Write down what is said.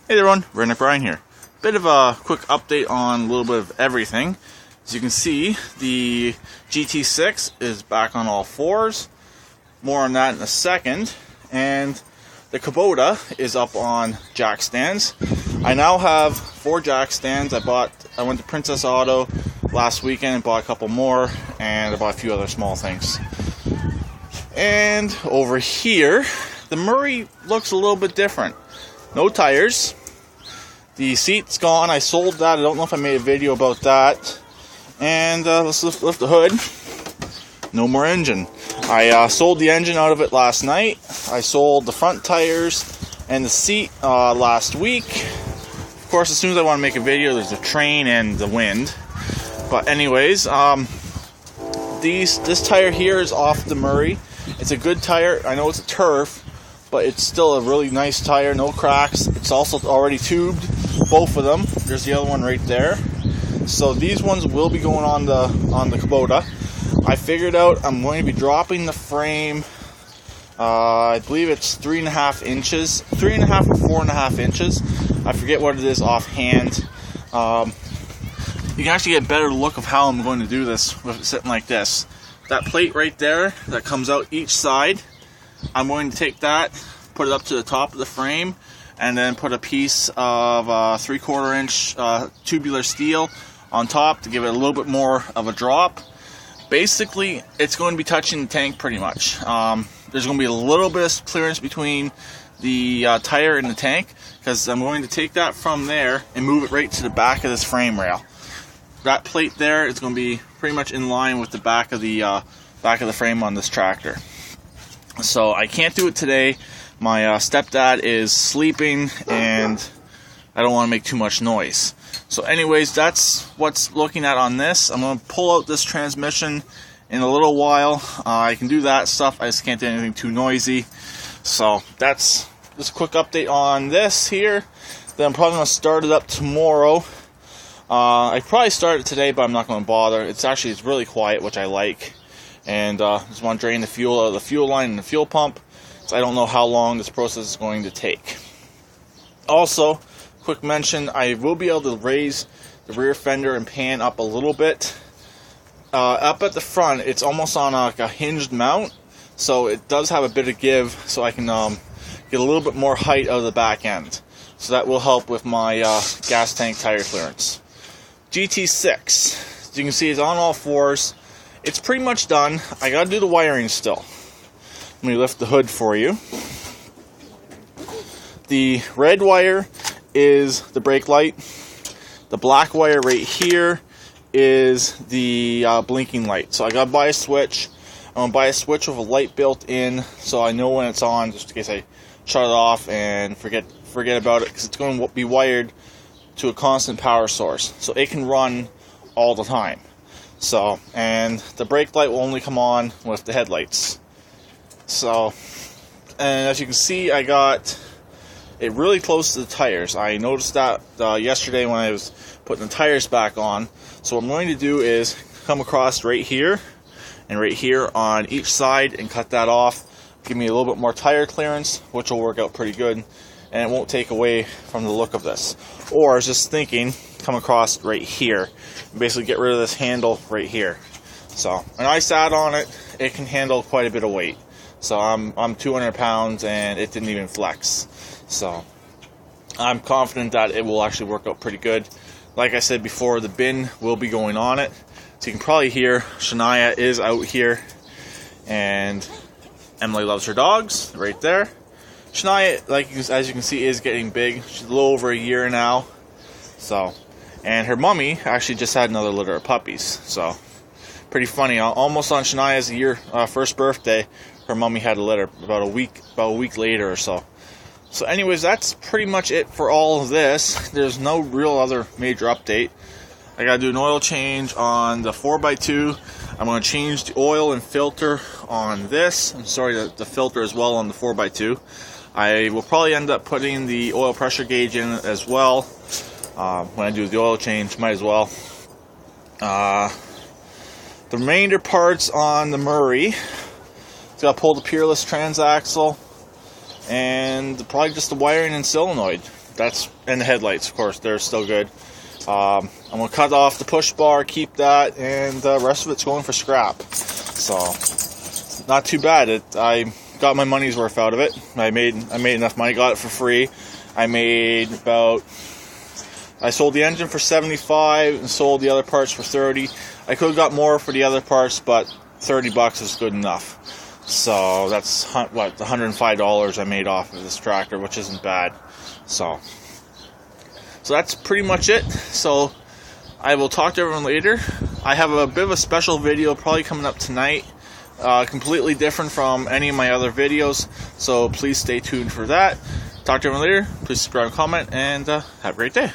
Hey there everyone, Redneck Brian here. Bit of a quick update on a little bit of everything. As you can see, the GT6 is back on all fours. More on that in a second. And the Kubota is up on jack stands. I now have 4 jack stands. I went to Princess Auto last weekend and bought a couple more, and I bought a few other small things. And over here, the Murray looks a little bit different. No tires. The seat's gone. I sold that. I don't know if I made a video about that. And let's lift the hood. No more engine. I sold the engine out of it last night. I sold the front tires and the seat last week. Of course, as soon as I want to make a video, there's the train and the wind. But anyways, this tire here is off the Murray. It's a good tire. I know it's a turf, but it's still a really nice tire, no cracks. It's also already tubed, both of them. There's the other one right there. So these ones will be going on the Kubota. I figured out I'm going to be dropping the frame. I believe it's 3.5 inches, 3.5 or 4.5 inches. I forget what it is offhand. You can actually get a better look of how I'm going to do this with it sitting like this. That plate right there that comes out each side, I'm going to take that, put it up to the top of the frame, and then put a piece of 3/4 inch tubular steel on top to give it a little bit more of a drop. Basically, it's going to be touching the tank pretty much. There's going to be a little bit of clearance between the tire and the tank, because I'm going to take that from there and move it right to the back of this frame rail. That plate there is going to be pretty much in line with the back of the frame on this tractor. So I can't do it today. My stepdad is sleeping and I don't want to make too much noise. So anyways, that's what's looking at on this. I'm going to pull out this transmission in a little while. I can do that stuff. I just can't do anything too noisy. So that's just a quick update on this here. Then I'm probably going to start it up tomorrow. I probably started today, but I'm not going to bother. It's really quiet, which I like. And just want to drain the fuel out of the fuel line and the fuel pump. So I don't know how long this process is going to take. Also, quick mention, I will be able to raise the rear fender and pan up a little bit. Up at the front, it's almost on like a hinged mount, so it does have a bit of give, so I can get a little bit more height out of the back end. So that will help with my gas tank tire clearance. GT6, as you can see, it's on all fours. It's pretty much done. I gotta do the wiring still. Let me lift the hood for you. The red wire is the brake light. The black wire right here is the blinking light. So I gotta buy a switch. I'm gonna buy a switch with a light built in, so I know when it's on, just in case I shut it off and forget about it, because it's going to be wired to a constant power source, so it can run all the time. So, and the brake light will only come on with the headlights. So, and as you can see, I got it really close to the tires. I noticed that yesterday when I was putting the tires back on. So what I'm going to do is come across right here and right here on each side and cut that off. Give me a little bit more tire clearance, which will work out pretty good, and it won't take away from the look of this. Or I was just thinking, come across right here and basically get rid of this handle right here. So, and I sat on it, it can handle quite a bit of weight. So I'm 200 pounds and it didn't even flex. So I'm confident that it will actually work out pretty good. Like I said before, the bin will be going on it. So you can probably hear Shania is out here, and Emily loves her dogs right there. Shania, as you can see, is getting big. She's a little over a year now. So, and her mummy actually just had another litter of puppies. So, pretty funny. Almost on Shania's first birthday, her mummy had a litter about a week later or so. So, anyways, that's pretty much it for all of this. There's no real other major update. I gotta do an oil change on the 4x2. I'm going to change the oil and filter on this. I'm sorry, the filter as well on the 4x2. I will probably end up putting the oil pressure gauge in as well. When I do the oil change, might as well. The remainder parts on the Murray, it's got to pull the Peerless transaxle and probably just the wiring and solenoid. that's, and the headlights, of course, they're still good. I'm going to cut off the push bar, keep that, and the rest of it's going for scrap. So, not too bad. I got my money's worth out of it. I made enough money, got it for free. I sold the engine for $75 and sold the other parts for $30. I could have got more for the other parts, but $30 is good enough. So that's what, $105 I made off of this tractor, which isn't bad. So that's pretty much it. So I will talk to everyone later. I have a bit of a special video probably coming up tonight, completely different from any of my other videos. So please stay tuned for that. Talk to everyone later. Please subscribe and comment, and have a great day.